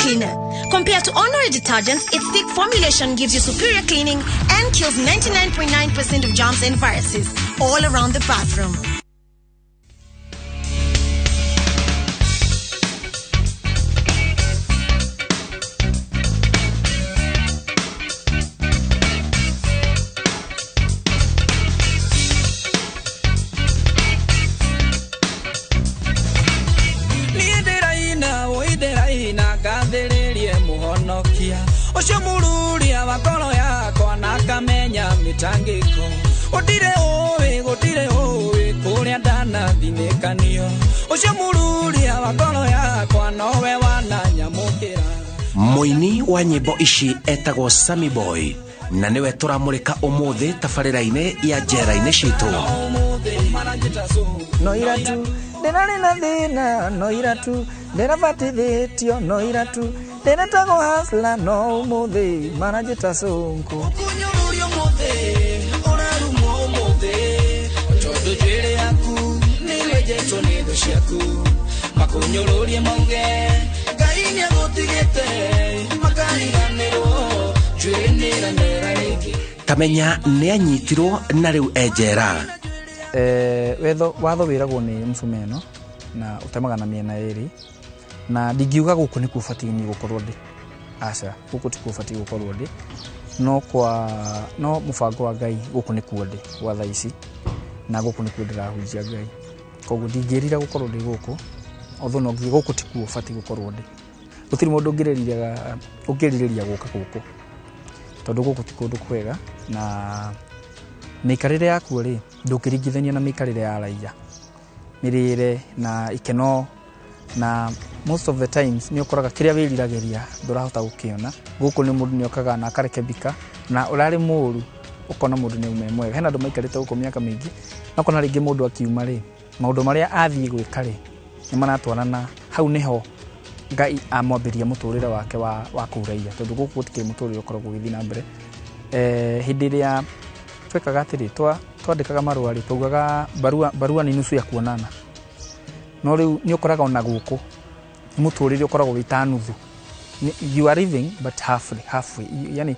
cleaner. Compared to ordinary detergents, its thick formulation gives you superior cleaning and kills 99.9% of germs and viruses all around the bathroom. Osho mururia wakoro yako nakamenya mitangiko Otire owe kuria dana thinekanio Osho mururia wakoro yako nowe wananyamukira Muini wa nyimbo ici etagwo Sammy Boy na niwe turamurika umuthi tabarira-ine ya njera-ine citu no iratu ndenarina thina no iratu nderabatithitio no iratu ndenatago hasla no umuthi maranjita sunku kunyururio umuthi orarumo umuthi tondu njwiri yaku niwejetwo ni tho ciaku makunyururie mauge Ngai niagutigite makariganirwo njwiri niramera ringi Kamenya ni anyitirwo na riu enjera watho wiragwo ni msumeno na utemaga na miena eri na ndigiuga guku niku fatii ni gukorwo ndi aca guku tiku fatii gukorwo ndi no mubango wa Ngai guku niku ndi gwa thaa ici na guku niku ndirahunjia Ngai koguo ndingirira gukorwo ndi guku otho no guku tiku fatii gukorwo ndi gutiri mundu ungiririria guka guku tondu guku tiku ndu kwega na mikarire yaku ri ndukiringithania na mikarire ya raiya mirire na ikeno na most of the times ni ukoraga kiria wiriragiria ndurahota gukiona guku ni mundu ni okaga na akarekebika na urari muru ukona mundu ni umemwega hena ndu maikarite guku miaka mingi na kona ringi mundu akiuma ri maundu maria athii gwika ri ni maratwarana hau niho Ngai amwambiria muturire wake wa kuraiya tondu guku tike muturire ukoragwo githi na mbere hindi ria twekaga atiri twandikaga marua ri tugaga barua ni nusu ya kuonana no riu ni ukoraga ona guku muturire ukoragwo witanuthu you are living but halfway yani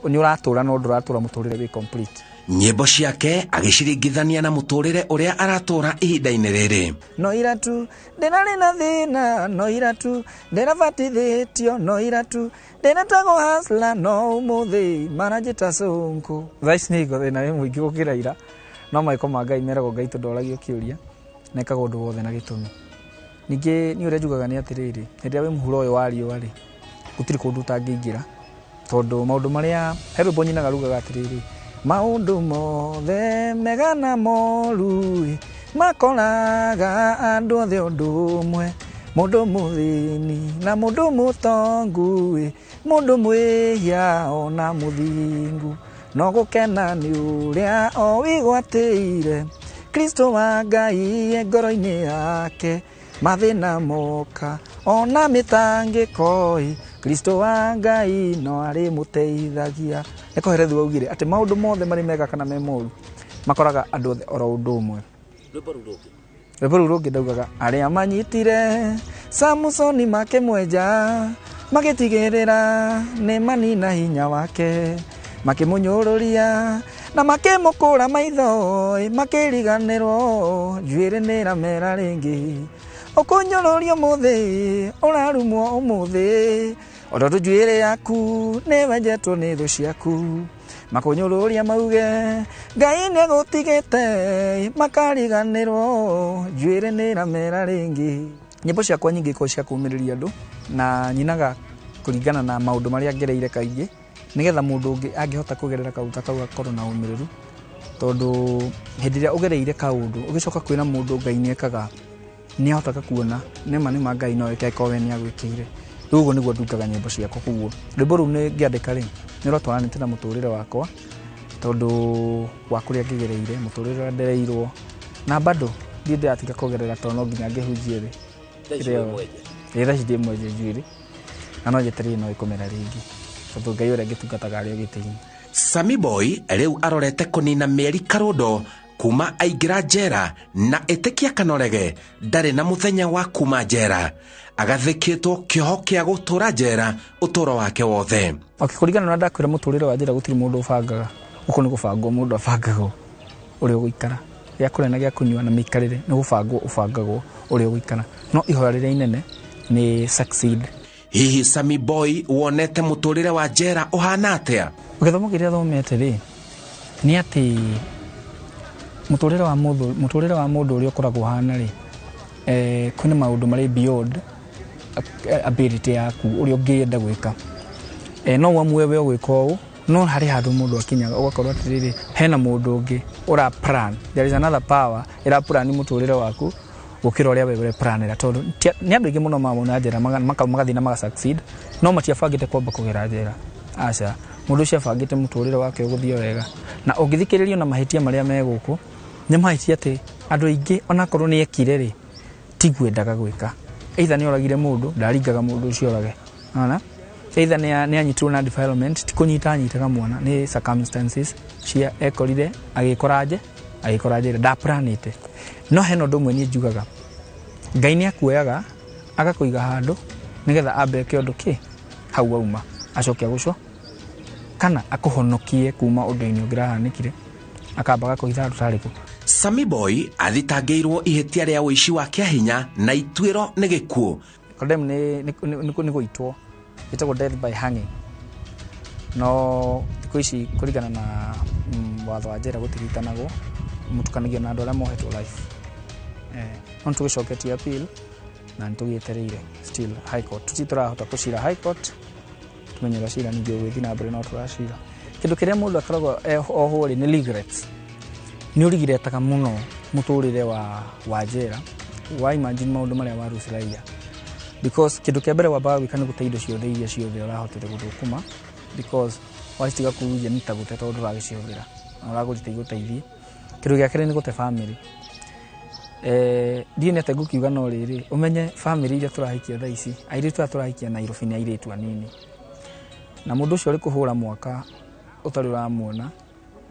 ni uratura no nduratura muturire wi complete nyimbo ciake agiciringithania na muturire uria aratura ihinda-ini riri no iratu ndenari na thina no iratu nderabatithitio no iratu ndenatago hasla no umuthi maranjita sunku thaici ni ngo thina mwingi gukira ira no maiko ma Ngai merago Ngai tondoragio kiuria nekaga undu wothe na gitumi ningi ni uria njugaga ni atiriri hendia we muhuro uyu wa riua ri gutiri kundu tangiingira tondu maundu maria hero bonyinaga rugaga atiriri maundu mothe mega na moru makoraga andu othe undu umwe mundu muthini na mundu mutongu mundu mwihia ona muthingu no gukena ni uria o wigwatire Kristo wa Ngai ngoro-ini yake mathina moka ona mitangiko Kristo wa Ngai no ari muteithagia eko herethu augire ati maundu mothe mari mega kana me moru makoraga andu othe oro undu umwe rwimbo rungi ndaugaga aria manyitire Samsoni makimwenja magitigirira ni manina hinya wake makimunyururia na makimukura maitho makiriganirwo njwiri niramera ringi ukunyururia umuthi urarumwo umuthi otondu njwiri yaku niwenjetwo ni thu ciaku makunyururia mauge Ngai niagutigite makariganirwo njwiri niramera ringi nyimbo ciakwa nyingi ko cia kumiriria andu na nyinaga kuringana na maundu maria ngereire kaingi nigetha mundu ungi angihota kugerera kauta kau akorwo na umiriru tondu hindi ria ugereire kaundu ugicoka kwina mundu Ngai niekaga ni ahotaga kuona nema ni Ngai no eke kowe ni agwikire rugo niguo ndukaga nyimbo ciakwa kuguo rwimbo ru ni ngiandika ri ni rotwaranite na muturire wakwa tondu wa kuria ngigereire muturire ndereirwo na bado ndinde atiga kugerera tono nginya ngihunjie ri ira cidie mweje njwiri na no jeteri no ikomera ringi tondu Ngai uria ngitungataga aria gitini Sammy Boy riu arorete kunina mieri karundo kuma aingira njera na etekia kanorege ndari na muthenya wa kuma njera agathikitwo kioho kia gutura njera uturo wake wothe. Kuringana na ndakwira muturire wa njera gutiri mundu ubangaga uko ni gubangwo mundu abangagwo uri guikara ya kurena gya kunywa na mikarire ni gubangwo ubangagwo uri guikara no ihoya rire inene ni succeed. Hihi Sammy Boy wonete muturire wa njera uhana atia? Githomo kiria thomete ri ni ati muturire wa mundu uri ukoragwo hana ri kwina maundu mari beyond ability yaku uri ungienda gwika no wamwe we gwika u no hari handu mundu akinyaga ugakorwo atiriri hena mundu ungi ura plan, there is another power ira plan muturire waku gukira uria wewe planira tondu ni andu ingi muno mamona njera magathina maga succeed no matiabangite kwamba kugera njera aca mundu ucio abangite muturire wake uguthio wega na ungithikiririo na mahitia maria meguku ni mahitia ati andu ingi onakorwo ni ekire ri tigwendaga gwika either ni oragire mundu ndaringaga mundu ucio orage ona either ni anyitirwo na development tikunyita nyitaga mwana ni circumstances cia ekorire agikoraje da planete no heno ndumwe ni njugaga Ngai ni akuoyaga agakuiga handu nigetha ambe kiondu ki hau auma acoke guco kana akuhonokie kuma undu-ini ungirahanikire akambaga kuitha tutariku. Sammy Boy athitangiirwo ihitia ria uici wa kiahinya na itwiro ni gikuo. Condemn ni guitwo itagwo death by hanging no tikuici kurigana na watho wa njera gutiritanagwo mutukanagio na andu aria mohetwo life on tugicoketie appeal na ntugietereire still high court tutirahota kucira high court tumenyera cira ningi gwithi na mbere no turacira kindu kiria mundu akoragwo oho ri ni regrets ni urigiretaga muno muturire wa njera wa imagine maundu maria waruciraia because kindu kia mbere wambaga gwika ni guteindo ciothe iria ciothe urahotire guthukuma because watiga kuuja ni tagute tondu uragiciovira na uragurite guteithie kindu gia kere ni gute family ndiye nete gukiuga no riri umenye family iria turahikia tha ici airitu turahikia Nairobi ni airitu anini na mundu ucio uri kuhura mwaka utari uramuona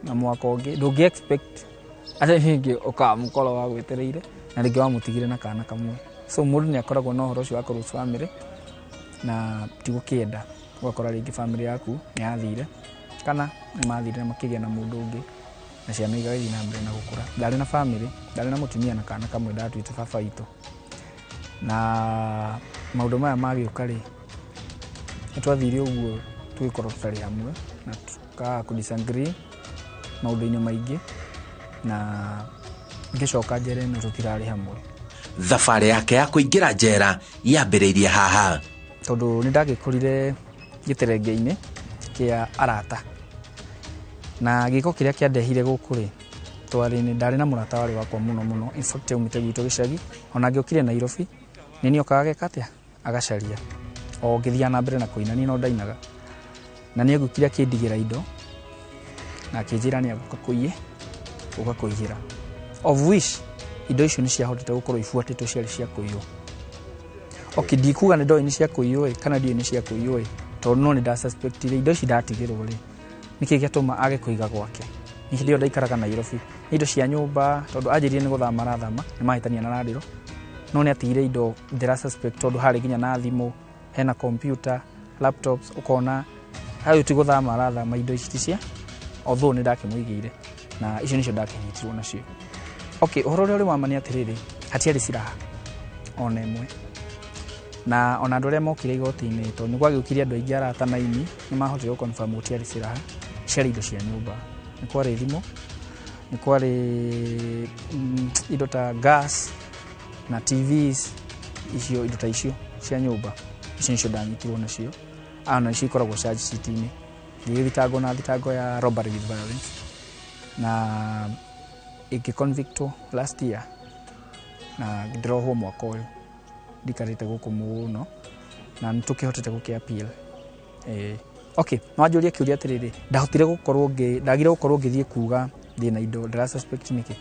na mwaka ungi ndungi expect ati hingi ukamukoro wa gwetereire na ringi wamutigire na kana kamwe so mundu ni akoragwo no horo ucio wa kurus family na tigukienda ugakora ringi family yaku ni yathire kana ni mathire na makigia na mundu ungi na ciana igathi na mbere na gukura ndari na family ndari na mutumia na kana kamwe ndatwite baba itu na maundu maya magiuka ri twathire uguo twikorwo tutari hamwe na tuka ku disagree maundu-ini maingi na ngicoka njera no tutirari hamwe. Thabari yake ya kuingira njera yambiriirie haha tondu ni ndagikurire giterenge-ini kia arata na giko kiria kiandehire guku ri twari ni ndari na murata wari wakwa muno in fact umite gitu gicagi ona ngiokire Nairobi nini okaga katia agacaria o ngithia na mbere na kuina ni no ndainaga na ni ngukiria kindigira indo na kijira ni agukakuiye ugakuihira of which indo icio ni ciahotete gukorwo ifuatitwo ciari cia kuiyo okidikuga ni ndo ni cia kuiyo kana dio ni cia kuiyo tondu no ni da suspect indo ici ndatigirwo ri niki giatuma age kuiga gwake ni ndio ndaikaraga Nairobi indo cia nyumba tondu ajirie ni guthama rathama ni mahitania na radiro no ni atigire indo ndira suspect tondu hari ginya na thimu hena computer laptops ukona hayo tiguthama rathama indo ici cia although ni ndakimwigire na icio nicio ndakinyitirwo nacio. Okay, uhoro uri wamani atiriri hatiari siraha ona imwe na ona andu aria mokire igoti-ini to ni gwagiukiria andu aingi arata na ini ni mahotire confirm hatiari siraha ciari indo cia nyumba ni kwari thimu ni kwari indo ta gas na TVs icio indo ta icio cia nyumba icio nicio ndanyitirwo nacio ana icio ikoragwo charge sheet-ini thitango na thitango ya robbery with violence na convicto last year na ndroho mwaka uyu ndikarite guku muno na ntukihotete gukia appeal okay nwajuria kiuria atiriri ndahotire gukorwo ndagire gukorwo ngithie kuga ndina indo ndira suspect niki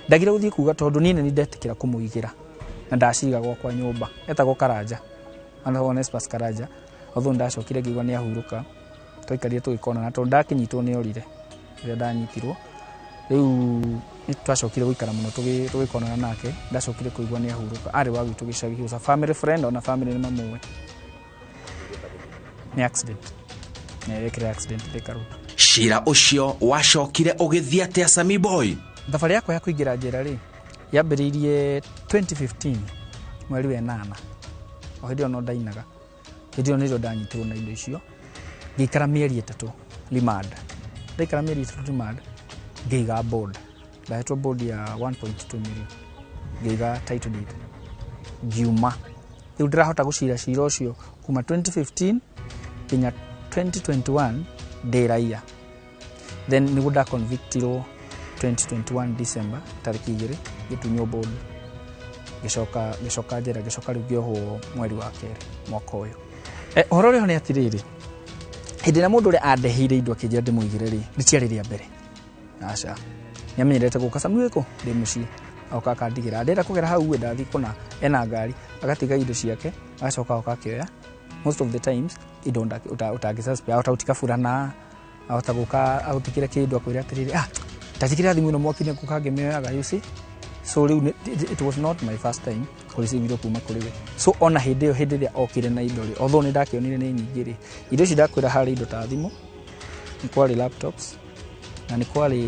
ndagire guthie kuga tondu nini ni ndetikira kumuigira na ndaciga gwakwa nyumba etagwo Karanja ana honest Karanja although ndacokire ngigwa ni ahuruka twaikarie tugikona na tondu ndakinyitwo ni orire ria ndanyitirwo riu ni twacokire guikara muno tugikonana nake ndacokire kuigua ni ahuruka ari wa gitu gicagi he was a family friend ona family ni mamwe ni accident ne ekire accident Thika Road. Cira ucio wacokire ugithia atia Sammy Boy? Thabari yakwa ya kuingira njera ri yambiririe 2015 mweri wa 8 o hindi ono ndainaga hindi ono ndio ndanyitirwo na indo icio ngikara mieri 3 rimand ndaikara mieri 3 rimand ngiga board ndahetwo board ya 1.2 million ngiga title deed ngiuma riu ndirahota gucira cira ucio kuma 2015 kinya 2021 ndiraia then niguo nda convictirwo 2021 December tariki 2 gitunyo board gicoka njera gicoka riu ngiohwo mweri wa 2 mwaka uyu horo rio ni atiriri hindi na mundu uri andehire indo akinjira ndimuigire ri riciari ria mbere aca nyamenyerete guka Sammy wiko ndi mucii oka kandigira ndenda kugera hau we ndathi kuna ena ngari agatiga indo ciake agacoka okakioya most of the times indo utangisuspect utautika furana autaguka autikire kindu akwira atiriri tajikira thimu no mokine kukangemeaga you see so it was not my first time kureceive kuma kuriwe so ona hindi ria okire na indo ri although ni ndakionire ni nyingi ri indo ci ndakwira hari indo ta thimu ni kwari laptops na ni kwari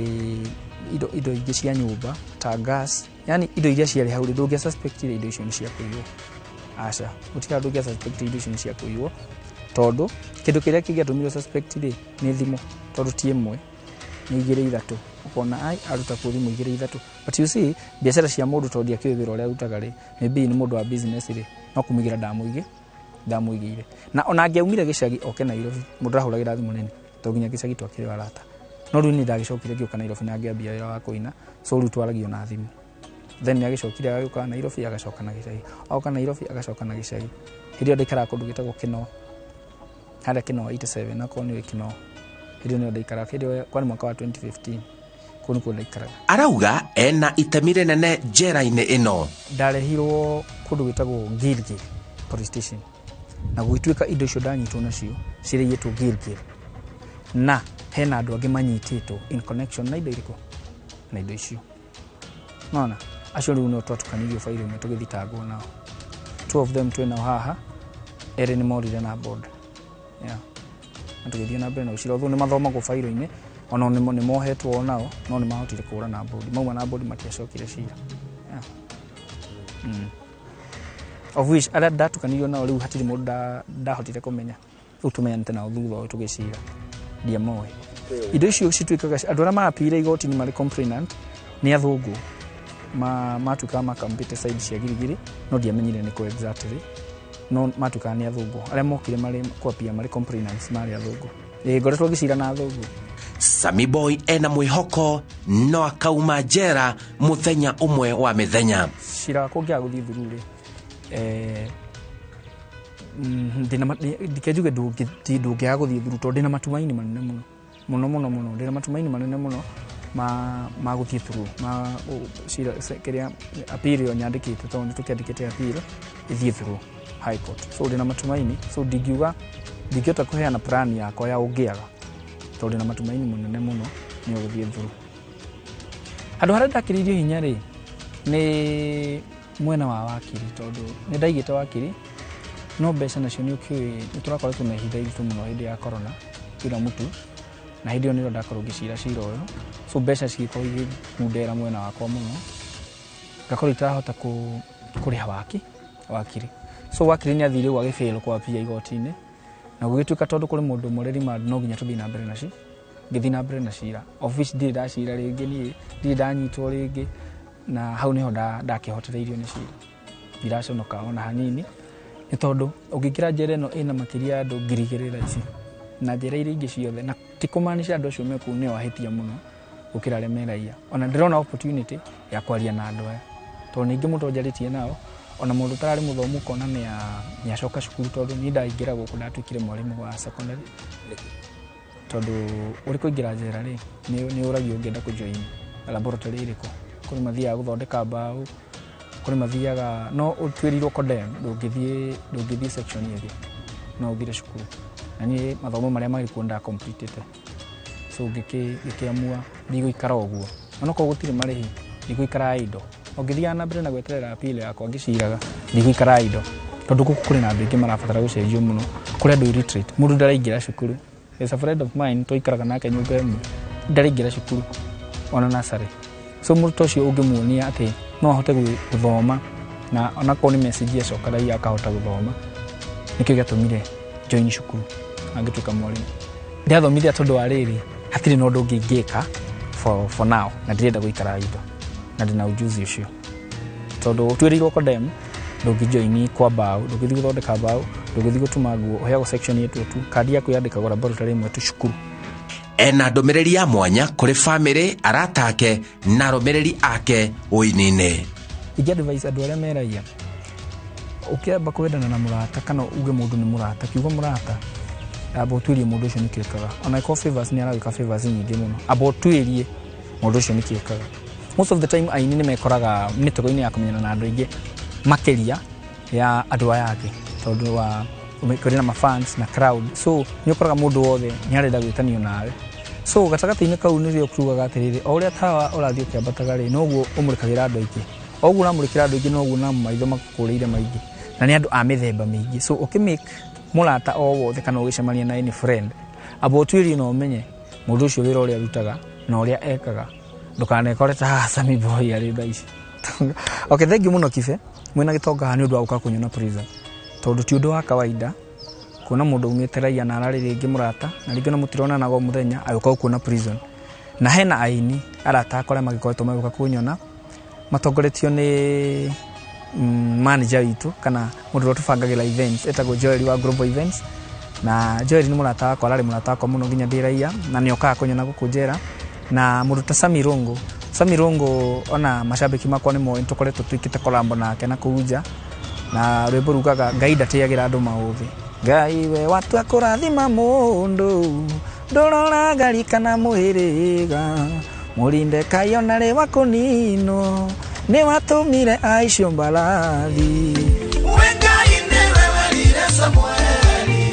indo ingi cia nyumba ta gas yani indo iria ciari hau ri ndungia suspect indo icio ni cia kuiyo aca utika ndungia suspect indo icio ni cia kuiyo tondu kindu kiria kingiatumire suspect ri ni thimu tondu ti imwe ni igire ithatu ukona ai aruta ku thimu igire ithatu but you see biashara cia mundu tondu akiwira uria arutaga ri maybe ni mundu wa business ri no kumigira ndamuigire na ona angiaumire gicagi oke Nairobi mundu rahuragira thimu nene to nginya gicagi twakire warata no riu ni ndagicokire ngioka Nairobi na ngiambia wira wa kuina so riu twaragio na thimu then ni agicokire agioka Nairobi agacoka na gicagi oka Nairobi agacoka na gicagi hirio ndikara kundu gitagwo Kino hada Kino 87 na koni Kino hirio ni ndikara hirio kwani mwaka wa 2015 kuni kwa ndikara arauga ena itemire nene njera-ini ino ndarehirwo kundu gitagwo Gilgil police station na gwituika indo icio ndanyitwo nacio ciriyetwo Gilgil na hena andu angi manyititwo in connection na indo iriko na indo icio nona acio riu no twatukanirio faili imwe tugithitangwo nao 2 of them twina haha ere ni morire na board yeah natugithia na mbere na ucira uthu ni mathomagwo faili-ini ona ni mohetwo nao no ni mahotire kura na board mauma na board matiacokire cira of which ala ndatukanirio nao riu hatiri mundu ndahotire kumenya utumenyante nao thutha tugicira dia moe indo icio cituikaga andu aria maapire igoti ni mari complainant ni athungu matuka makampite side cia Girigiri no ndiamenyire ni ko exactly no matuka ni athungu aria mokire mari kwapia mari complainants mari athungu ngoretwo gicira na athungu. Sammy Boy ena mwihoko no akauma njera muthenya umwe wa mithenya cira kungia guthii thuru ri ndikejuge ndungia guthii thuru tondu ndina matumaini manene muno ndina matumaini manene muno ma guthii thuru ma cira kiria appeal nyandikite tondu tukiandikite appeal ithii thuru high court so ndina matumaini so ndigiota kuheana plan yakwa ya ungiaga tondu na matumaini munene muno ni uguthii thuru andu haria ndakiririo hinya ri ni mwena wa wakiri tondu ni ndaigite wakiri no mbeca nacio ni ukiwi turakoretwo na ihinda iritu muno hindi ya corona kila mtu na hindi oni ndakorwo ngicira cira uyu so mbeca cigikorwo igimundera mwena wakwa muno ngakorwo itarahota kuriha wakiri so wakiri ni athire gwa gifail kwa pia igoti-ini na gugituika tondu kuri mundu mureri mad no ginya tuthina mbere na ngithi na mbere na cira office ndi ndacira ringi ni ndi ndanyitwo ringi na hau niho ndakihotereirio ni cira ndiraconoka ona hanini ni tondu ungikira njera ino ina makiria andu ngirigirira ici na njera iria ingi ciothe na tikumanisha andu acio meku ni wahitia muno gukira aria meraia ona ndirona opportunity ya kwaria na andu aya tondu ningi mundu njaritie nao ona mundu tarari muthomu kona ni acoka cukuru tondu ni ndaingira guku ndatwikire mwarimu wa secondary tondu uri kuingira njera ri ni uragio ngenda kujoin laboratory iriko kuri mathia guthondeka mbao kuri mathiaga no utwirirwo condemn ndungithie section igi no uthire cukuru na ni mathomo maria mari kuonda completed so gikiamua ndigũikara ũguo onako gutire marihi ndikuikara indo ongithia na mbere na gweterera appeal yakwa ngiciraga ndikuikara indo tondu guku kuri na andu ingi marabatara gucenjio muno kuri andu retreat mundu ndaraingira cukuru is a friend of mine toikaraga nake nyumba imwe ndaraingira cukuru ona nasari so muruto cio ungimuonia ati no ahote guthoma na onako ni message ya cokaraii akahota guthoma nikio giatumire join cukuru angituka mwalimu ndiathomithia tondu wa riri hatire no ndungi ngika for now na ndirenda guikara indo na ndina ujuzi ucio tondu twirirwo kodem ndungi join kwa bao ndungi guthondeka bao ndungi gutuma nguo uheagwo section yetu tu kadi yaku yandikagwo laboratory imwe tu cukuru ena ndomereri ya mwanya kuri family aratake na romereri ake uinine igi advice andu aria meragia ukiamba kwendana na murata kana uge mundu ni murata kiugo murata abo twirie mundu ucio nikikaga ona iko favors ni arawika favors nyingi muno abo twirie mundu ucio nikikaga most of the time aini ni mekoraga mitego-ini ya kumenyana na andu ingi makeria ya andu aya yake tondu wa umekorina ma fans na crowd so ni ukoraga mundu wothe ni arenda gwitanio nawe so gatagati-ini kau ni rio kurugaga atiriri o uria tawa urathio kiambataga ri noguo umurikagira andu aingi oguo namurikira andu aingi noguo na maitho makukurire maingi na ni andu a mithemba mingi so ukimake murata o wothe kana ugicemania na any friend abo twiri no menye mundu ucio wira uria rutaga na uria ekaga ndukanekore ta Sami Boy ari thaici okay thank you muno Kibe mwena gitonga ni undu wa uka kunyona prison tondu ti undu wa kawaida kuna mundu umite raia na arari ringi murata na ringi na mutirona nago muthenya aguka kuona prison na hena aini arata akore magikoretwo maguka kunyona matongoretio ni manager witu kana mundu rotubangagira events etagwo Joel wa Global Events na Joel ni murata wakwa arari murata wakwa muno nginya ndiraia na ni okaga kunyona gukunjera na mundu ta Sami Rongo ona mashabiki makwa ni mo ntukoretwo twikite kolambo nake na kuja na rwimbo rugaga Ngai ndateagira andu mauthi Ngai we watu akurathima mundu ndorora ngari kana muhiriga murinde kayona ri wakunino ni watumire aicio mbarathi Ngai ni wewe lile Samueli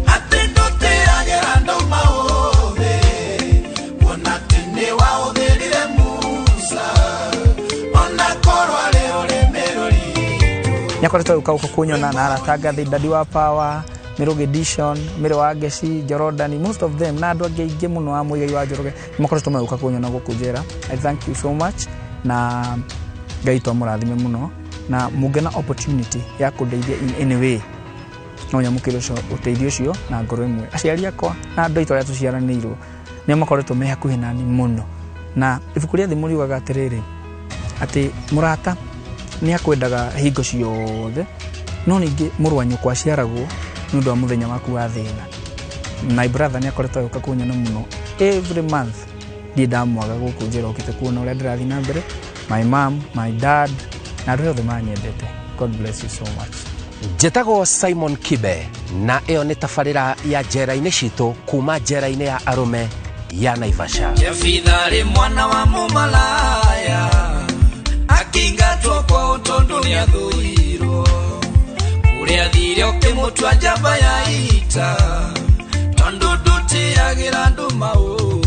atendo te agera ndo mauthi ona tini wa udhirire Musa ona korwa leo lemerori nyakoretwo ukauka kunyona na arataga Daddy wa Power Mirugi Edition Mire wa Gesi Jordan most of them na andu angi muno a muigai wa Njoroge makoretwo mauka kunyona gukunjera I thank you so much na Ngai to murathime muno na mungena opportunity ya kundeithia in any way no nyamukire ucio uteithio ucio na ngoro imwe aciari akwa na andu aitwa tuciaranirwo ni makoretwo me hakuhi nani muno na ibuku ria thimuri ugaga atiriri ati murata ni akwendaga hingo ciothe no ningi murwanyu kwa ciaragwo ni undu wa muthenya waku wa thina my brother ni akoretwo yuka kunyona muno every month ndi ndamwaga gukunjira ukite kuona uria ndirathi na mbere my mom my dad na andu othe manyendete God bless you so much Njetago Simon Kibe na eo ni tabarira ya njera-ini citu kuma njera-ini ya arume ya Naivasha Jefithari mwana wa mumalaya akingatwo kwa utondu ni athuirwo uria thire ukimutwa njamba ya ita tondu ndutiagira andu mau